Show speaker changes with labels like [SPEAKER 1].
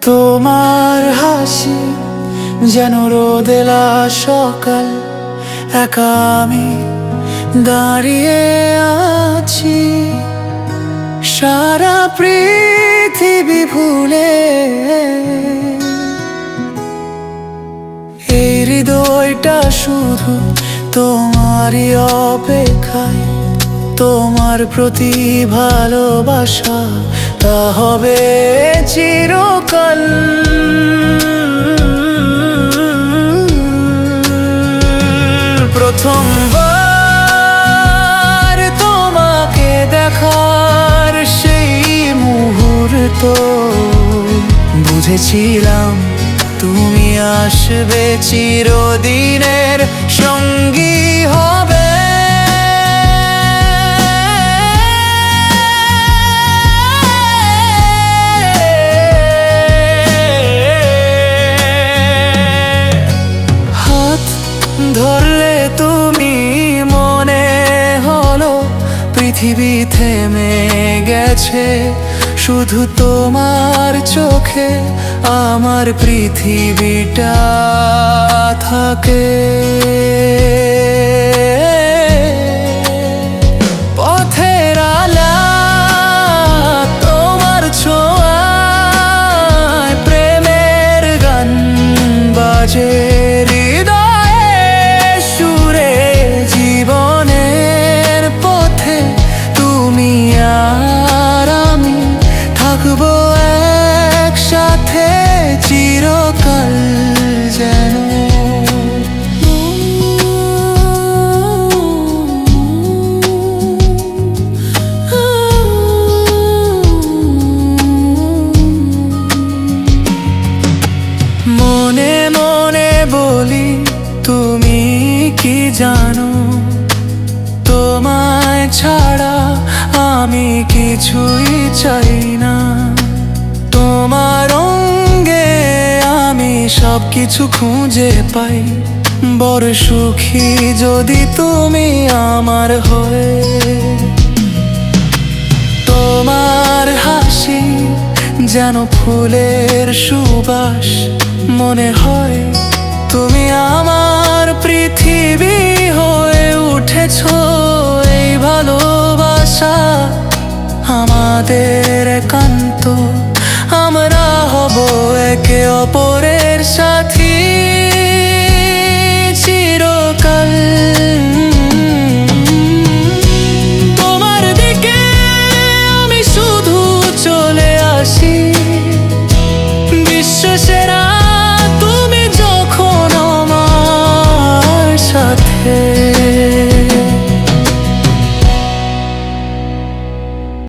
[SPEAKER 1] তোমার হাসি যেন রোদেলা সকাল, একা আমি দাঁড়িয়ে আছি সারা পৃথিবী ভুলে। এই হৃদয়টা শুধু তোমারই অপেক্ষায়, তোমার প্রতি ভালোবাসা তা হবে চিরকাল। প্রথমবার তোমাকে দেখার সেই মুহূর্ত বুঝেছিলাম তুমি আসবে, চিরদিনের সঙ্গী হবে। ধরলে তুমি মনে হলো পৃথিবী থেমে গেছে, শুধু তোমার চোখে আমার পৃথিবীটা থাকে। পথের আলা তোমার ছোঁয়ায়, প্রেমের গান বাজে একসাথে চিরকাল যেন। মনে মনে বলি তুমি কি জানো, তোমায় ছাড়া আমি কিছুই চাই না। তোমার অঙ্গে আমি সবকিছু খুঁজে পাই, বড় সুখী যদি তুমি আমার হয়ে। তোমার হাসি যেন ফুলের সুবাস, মনে হয় তুমি আমার পৃথিবী হয়ে উঠেছো। এই ভালোবাসা আমাদের একান্ত, আমরা হব একে অপরের সাথী চিরকাল। তোমার দিকে আমি শুধু চলে আসি,